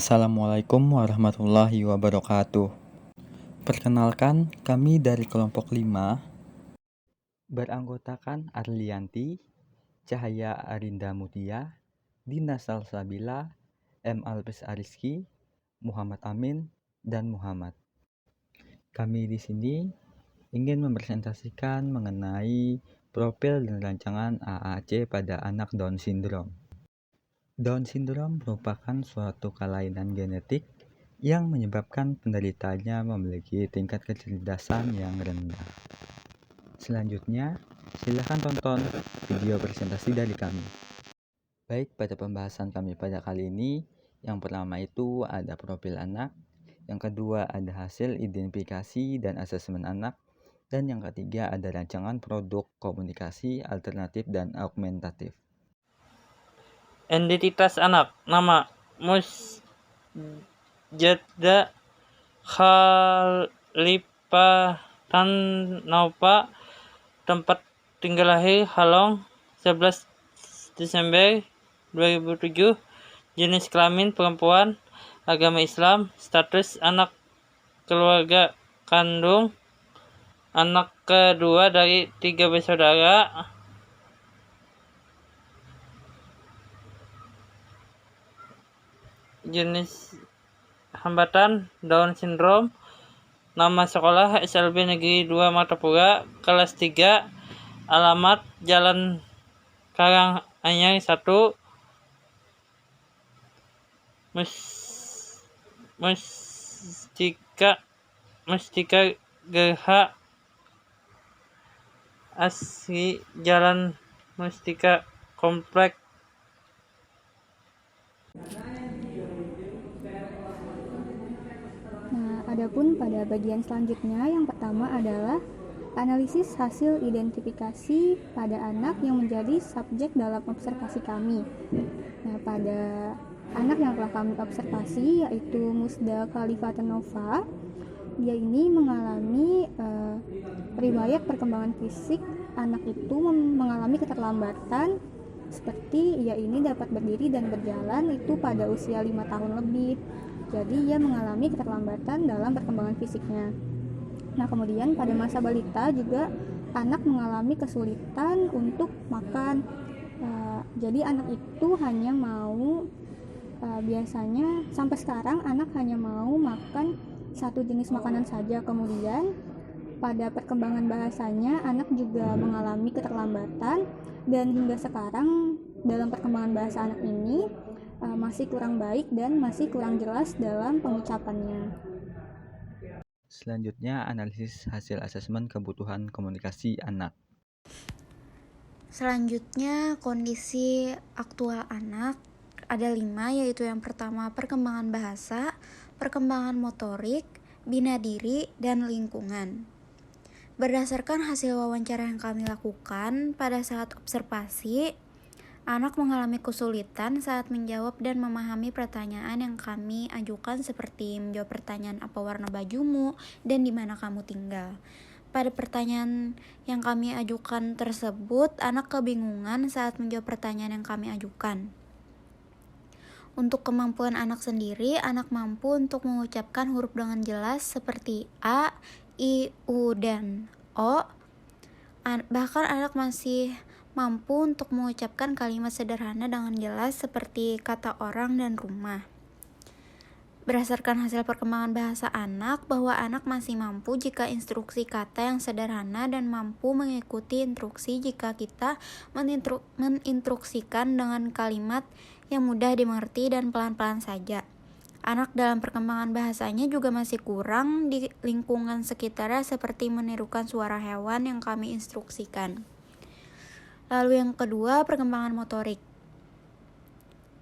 Assalamualaikum warahmatullahi wabarakatuh. Perkenalkan, kami dari kelompok 5 beranggotakan Arlianti, Cahaya Arinda Mutia, Dina Salsabila, M. Albes Ariski, Muhammad Amin, dan Muhammad. Kami di sini ingin mempresentasikan mengenai profil dan rancangan AAC pada anak Down syndrome. Down syndrome merupakan suatu kelainan genetik yang menyebabkan penderitanya memiliki tingkat kecerdasan yang rendah. Selanjutnya, silakan tonton video presentasi dari kami. Baik, pada pembahasan kami pada kali ini, yang pertama itu ada profil anak, yang kedua ada hasil identifikasi dan asesmen anak, dan yang ketiga ada rancangan produk komunikasi alternatif dan augmentatif. Identitas anak, nama Musjada Khalifah Tanaupa, tempat tinggal lahir Halong 11 Desember 2007, jenis kelamin perempuan, agama Islam, status anak keluarga kandung, anak kedua dari 3 bersaudara. Jenis hambatan Down syndrome, nama sekolah SLB Negeri 2 Martapura, kelas 3, alamat Jalan Karanganyar 1, Mustika Gerha Asri, Jalan Mustika Komplek. Adapun pada bagian selanjutnya, yang pertama adalah analisis hasil identifikasi pada anak yang menjadi subjek dalam observasi kami. Pada anak yang telah kami observasi, yaitu Musda Khalifah Tanova, dia ini mengalami riwayat perkembangan fisik. Anak itu mengalami keterlambatan seperti ia ini dapat berdiri dan berjalan itu pada usia 5 tahun lebih. Jadi ia mengalami keterlambatan dalam perkembangan fisiknya. Kemudian pada masa balita juga anak mengalami kesulitan untuk makan. Jadi anak itu hanya mau biasanya sampai sekarang anak hanya mau makan satu jenis makanan saja. Kemudian pada perkembangan bahasanya anak juga mengalami keterlambatan, dan hingga sekarang dalam perkembangan bahasa anak ini masih kurang baik dan masih kurang jelas dalam pengucapannya. Selanjutnya, analisis hasil asesmen kebutuhan komunikasi anak. Selanjutnya, kondisi aktual anak ada 5, yaitu yang pertama perkembangan bahasa, perkembangan motorik, bina diri, dan lingkungan. Berdasarkan hasil wawancara yang kami lakukan pada saat observasi, anak mengalami kesulitan saat menjawab dan memahami pertanyaan yang kami ajukan, seperti menjawab pertanyaan apa warna bajumu dan di mana kamu tinggal. Pada pertanyaan yang kami ajukan tersebut, anak kebingungan saat menjawab pertanyaan yang kami ajukan. Untuk kemampuan anak sendiri, anak mampu untuk mengucapkan huruf dengan jelas seperti A, I, U, dan O. Bahkan anak masih mampu untuk mengucapkan kalimat sederhana dengan jelas seperti kata orang dan rumah. Berdasarkan hasil perkembangan bahasa anak, bahwa anak masih mampu jika instruksi kata yang sederhana dan mampu mengikuti instruksi jika kita meninstruksikan dengan kalimat yang mudah dimengerti dan pelan-pelan saja. Anak dalam perkembangan bahasanya juga masih kurang di lingkungan sekitarnya, seperti menirukan suara hewan yang kami instruksikan. Lalu yang kedua, perkembangan motorik.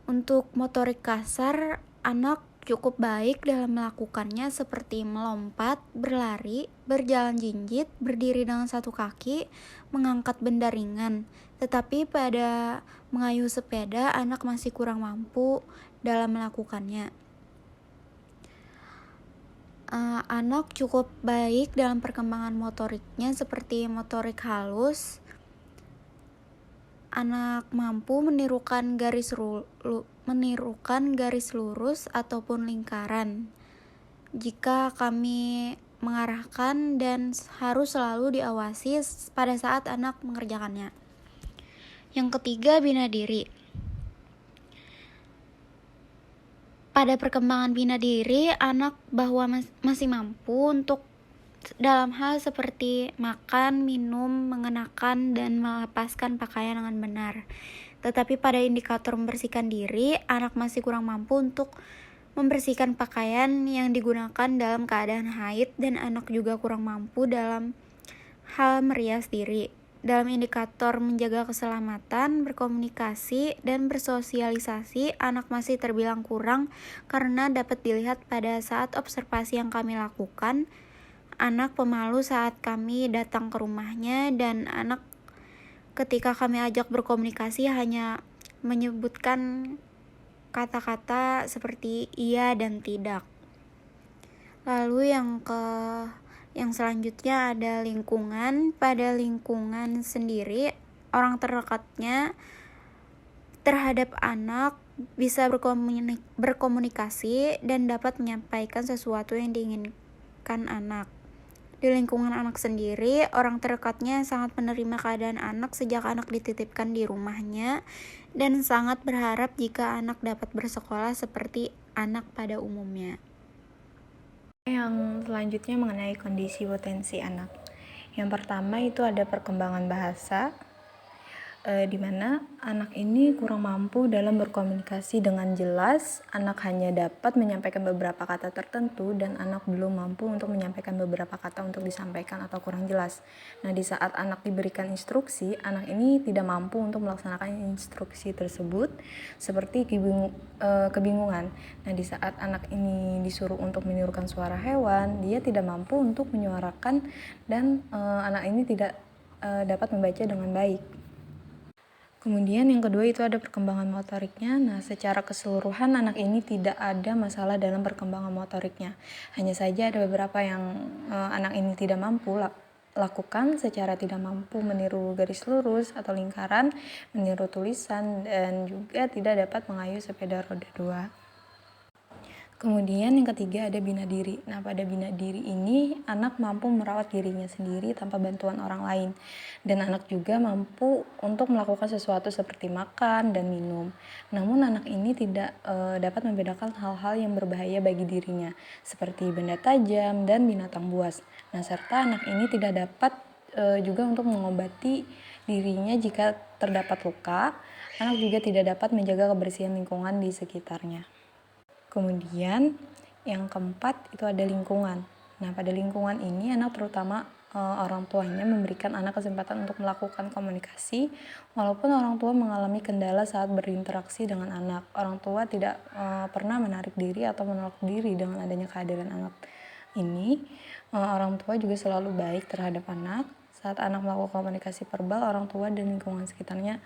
Untuk motorik kasar, anak cukup baik dalam melakukannya, seperti melompat, berlari, berjalan jinjit, berdiri dengan satu kaki, mengangkat benda ringan. Tetapi pada mengayuh sepeda, anak masih kurang mampu dalam melakukannya. Anak cukup baik dalam perkembangan motoriknya, seperti motorik halus. anak mampu menirukan garis lurus ataupun lingkaran. Jika kami mengarahkan dan harus selalu diawasi pada saat anak mengerjakannya. Yang ketiga, bina diri. Pada perkembangan bina diri, anak bahwa masih mampu untuk dalam hal seperti makan, minum, mengenakan, dan melepaskan pakaian dengan benar. Tetapi pada indikator membersihkan diri, anak masih kurang mampu untuk membersihkan pakaian yang digunakan dalam keadaan haid, dan anak juga kurang mampu dalam hal merias diri. Dalam indikator menjaga keselamatan, berkomunikasi, dan bersosialisasi, anak masih terbilang kurang karena dapat dilihat pada saat observasi yang kami lakukan. Anak pemalu saat kami datang ke rumahnya, dan anak ketika kami ajak berkomunikasi hanya menyebutkan kata-kata seperti iya dan tidak. Lalu yang selanjutnya ada lingkungan. Pada lingkungan sendiri, orang terdekatnya terhadap anak bisa berkomunikasi dan dapat menyampaikan sesuatu yang diinginkan anak. Di lingkungan anak sendiri, orang terdekatnya sangat menerima keadaan anak sejak anak dititipkan di rumahnya dan sangat berharap jika anak dapat bersekolah seperti anak pada umumnya. Yang selanjutnya mengenai kondisi potensi anak. Yang pertama itu ada perkembangan bahasa, di mana anak ini kurang mampu dalam berkomunikasi dengan jelas. Anak hanya dapat menyampaikan beberapa kata tertentu, dan anak belum mampu untuk menyampaikan beberapa kata untuk disampaikan atau kurang jelas. Nah, di saat anak diberikan instruksi, anak ini tidak mampu untuk melaksanakan instruksi tersebut, seperti kebingungan. Nah, di saat anak ini disuruh untuk menirukan suara hewan, dia tidak mampu untuk menyuarakan, dan anak ini tidak dapat membaca dengan baik. Kemudian yang kedua itu ada perkembangan motoriknya. Nah, secara keseluruhan anak ini tidak ada masalah dalam perkembangan motoriknya. Hanya saja ada beberapa yang anak ini tidak mampu lakukan, secara tidak mampu meniru garis lurus atau lingkaran, meniru tulisan, dan juga tidak dapat mengayuh sepeda roda 2. Kemudian yang ketiga ada bina diri. Nah, pada bina diri ini anak mampu merawat dirinya sendiri tanpa bantuan orang lain, dan anak juga mampu untuk melakukan sesuatu seperti makan dan minum. Namun anak ini tidak dapat membedakan hal-hal yang berbahaya bagi dirinya, seperti benda tajam dan binatang buas. Nah, serta anak ini tidak dapat juga untuk mengobati dirinya jika terdapat luka. Anak juga tidak dapat menjaga kebersihan lingkungan di sekitarnya. Kemudian yang keempat itu ada lingkungan. Nah, pada lingkungan ini anak terutama orang tuanya memberikan anak kesempatan untuk melakukan komunikasi, walaupun orang tua mengalami kendala saat berinteraksi dengan anak. Orang tua tidak pernah menarik diri atau menolak diri dengan adanya kehadiran anak ini. Orang tua juga selalu baik terhadap anak. Saat anak melakukan komunikasi verbal, orang tua dan lingkungan sekitarnya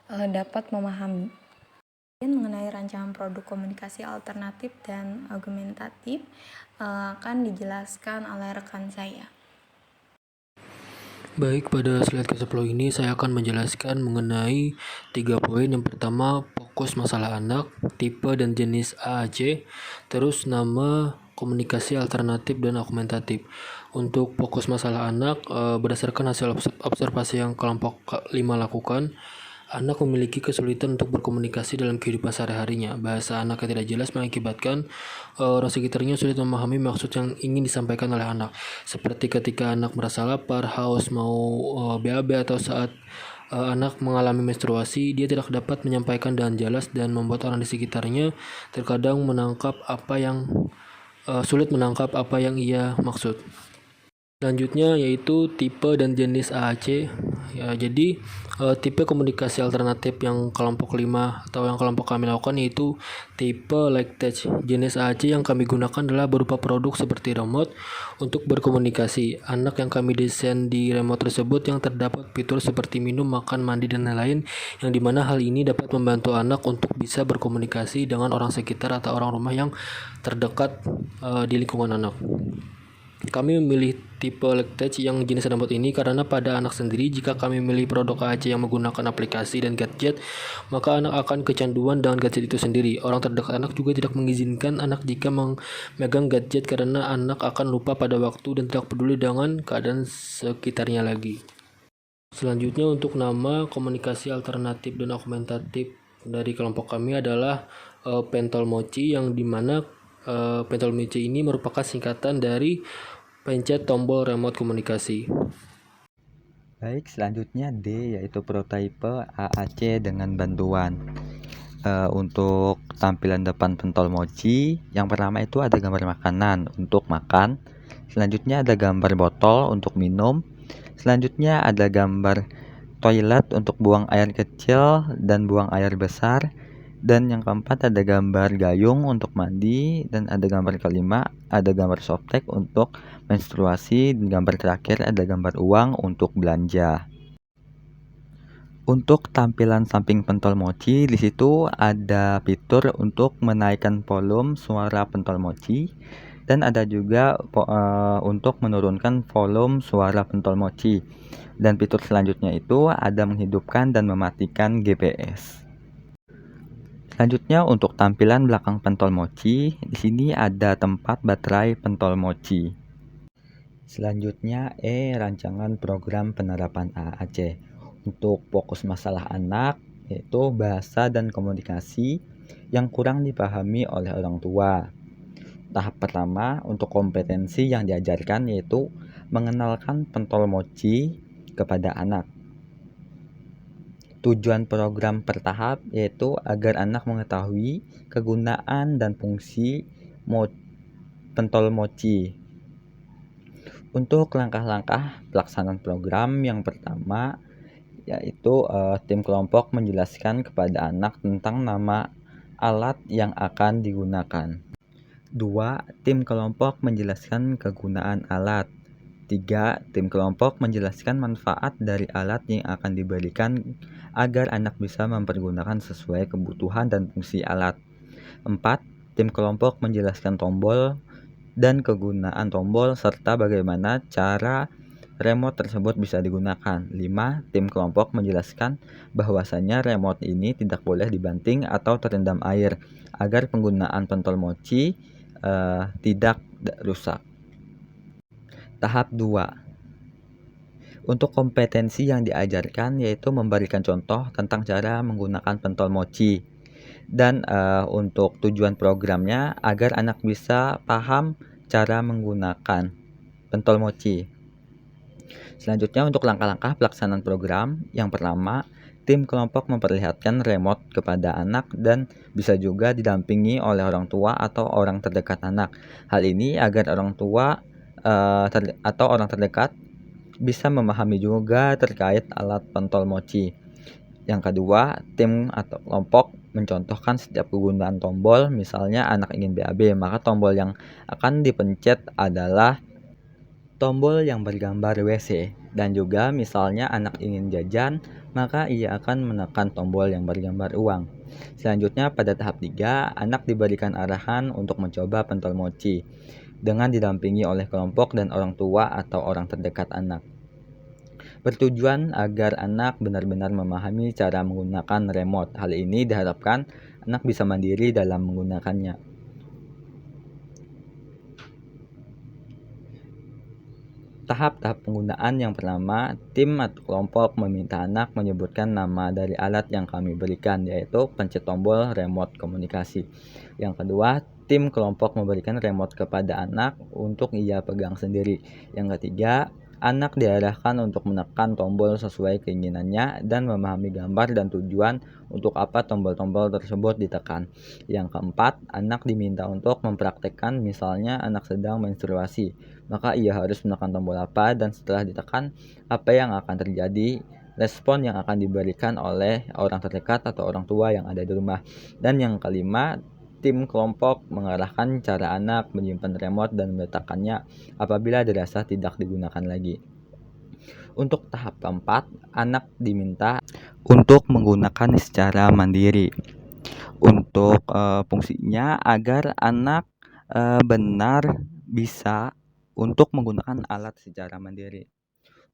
dapat memahami. Mengenai rancangan produk komunikasi alternatif dan argumentatif akan dijelaskan oleh rekan saya. Baik, pada slide ke-10 ini saya akan menjelaskan mengenai 3 poin. Yang pertama, fokus masalah anak, tipe dan jenis AAC, terus nama, komunikasi alternatif dan argumentatif. Untuk fokus masalah anak, berdasarkan hasil observasi yang kelompok 5 lakukan, anak memiliki kesulitan untuk berkomunikasi dalam kehidupan sehari-harinya. Bahasa anak yang tidak jelas mengakibatkan orang sekitarnya sulit memahami maksud yang ingin disampaikan oleh anak. Seperti ketika anak merasa lapar, haus, mau BAB, atau saat anak mengalami menstruasi, dia tidak dapat menyampaikan dengan jelas dan membuat orang di sekitarnya terkadang sulit menangkap apa yang ia maksud. Selanjutnya yaitu tipe dan jenis AAC. Ya, jadi tipe komunikasi alternatif yang kelompok 5 atau yang kelompok kami lakukan yaitu tipe light touch. Jenis AAC yang kami gunakan adalah berupa produk seperti remote untuk berkomunikasi. Anak yang kami desain di remote tersebut yang terdapat fitur seperti minum, makan, mandi, dan lain-lain, yang dimana hal ini dapat membantu anak untuk bisa berkomunikasi dengan orang sekitar atau orang rumah yang terdekat di lingkungan anak. Kami memilih tipe Lectech yang jenis remote ini karena pada anak sendiri, jika kami memilih produk AAC yang menggunakan aplikasi dan gadget, maka anak akan kecanduan dengan gadget itu sendiri. Orang terdekat anak juga tidak mengizinkan anak jika memegang gadget karena anak akan lupa pada waktu dan tidak peduli dengan keadaan sekitarnya lagi. Selanjutnya, untuk nama komunikasi alternatif dan augmentatif dari kelompok kami adalah Pentol Mochi, yang dimana Pentol Mochi ini merupakan singkatan dari pencet tombol remote komunikasi. Baik, selanjutnya D, yaitu prototipe AAC dengan bantuan. Untuk tampilan depan pentol mochi, yang pertama itu ada gambar makanan untuk makan. Selanjutnya ada gambar botol untuk minum. Selanjutnya ada gambar toilet untuk buang air kecil dan buang air besar. Dan yang keempat ada gambar gayung untuk mandi. Dan ada gambar kelima, ada gambar softtek untuk menstruasi. Dan gambar terakhir ada gambar uang untuk belanja. Untuk tampilan samping pentol mochi, di situ ada fitur untuk menaikkan volume suara pentol mochi, dan ada juga untuk menurunkan volume suara pentol mochi. Dan fitur selanjutnya itu ada menghidupkan dan mematikan GPS. Selanjutnya untuk tampilan belakang pentol mochi, di sini ada tempat baterai pentol mochi. Selanjutnya rancangan program penerapan AAC. Untuk fokus masalah anak, yaitu bahasa dan komunikasi yang kurang dipahami oleh orang tua. Tahap pertama untuk kompetensi yang diajarkan yaitu mengenalkan pentol mochi kepada anak. Tujuan program per tahap yaitu agar anak mengetahui kegunaan dan fungsi pentol mochi. Untuk langkah-langkah pelaksanaan program, yang pertama yaitu tim kelompok menjelaskan kepada anak tentang nama alat yang akan digunakan. 2. Tim kelompok menjelaskan kegunaan alat. 3. Tim kelompok menjelaskan manfaat dari alat yang akan diberikan agar anak bisa mempergunakan sesuai kebutuhan dan fungsi alat. 4. Tim kelompok menjelaskan tombol dan kegunaan tombol serta bagaimana cara remote tersebut bisa digunakan. 5. Tim kelompok menjelaskan bahwasannya remote ini tidak boleh dibanting atau terendam air agar penggunaan pentol mochi tidak rusak. Tahap 2. Untuk kompetensi yang diajarkan yaitu memberikan contoh tentang cara menggunakan pentol mochi. Dan untuk tujuan programnya agar anak bisa paham cara menggunakan pentol mochi. Selanjutnya untuk langkah-langkah pelaksanaan program, yang pertama, tim kelompok memperlihatkan remote kepada anak dan bisa juga didampingi oleh orang tua atau orang terdekat anak. Hal ini agar orang tua atau orang terdekat bisa memahami juga terkait alat pentol mochi. Yang kedua, tim atau kelompok mencontohkan setiap kegunaan tombol. Misalnya anak ingin BAB, maka tombol yang akan dipencet adalah tombol yang bergambar WC. Dan juga misalnya anak ingin jajan, maka ia akan menekan tombol yang bergambar uang. Selanjutnya pada tahap 3, anak diberikan arahan untuk mencoba pentol mochi dengan didampingi oleh kelompok dan orang tua atau orang terdekat anak. Bertujuan agar anak benar-benar memahami cara menggunakan remote. Hal ini diharapkan anak bisa mandiri dalam menggunakannya. Tahap-tahap penggunaan, yang pertama, tim atau kelompok meminta anak menyebutkan nama dari alat yang kami berikan, yaitu pencet tombol remote komunikasi. Yang kedua, tim kelompok memberikan remote kepada anak untuk ia pegang sendiri. Yang ketiga, anak diarahkan untuk menekan tombol sesuai keinginannya dan memahami gambar dan tujuan untuk apa tombol-tombol tersebut ditekan. Yang keempat, anak diminta untuk mempraktekkan, misalnya anak sedang menstruasi, maka ia harus menekan tombol apa dan setelah ditekan apa yang akan terjadi, respon yang akan diberikan oleh orang terdekat atau orang tua yang ada di rumah. Dan yang kelima, tim kelompok mengarahkan cara anak menyimpan remote dan meletakkannya apabila dirasa tidak digunakan lagi. Untuk tahap keempat, anak diminta untuk menggunakan secara mandiri. Untuk fungsinya agar anak benar bisa untuk menggunakan alat secara mandiri.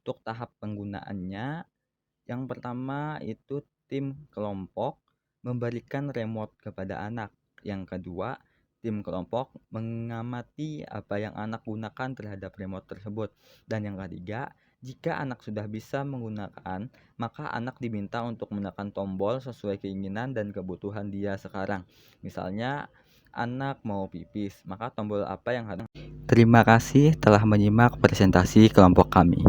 Untuk tahap penggunaannya, yang pertama itu tim kelompok memberikan remote kepada anak. Yang kedua, tim kelompok mengamati apa yang anak gunakan terhadap remote tersebut. Dan yang ketiga, jika anak sudah bisa menggunakan, maka anak diminta untuk menekan tombol sesuai keinginan dan kebutuhan dia sekarang. Misalnya, anak mau pipis, maka tombol apa yang harus. Terima kasih telah menyimak presentasi kelompok kami.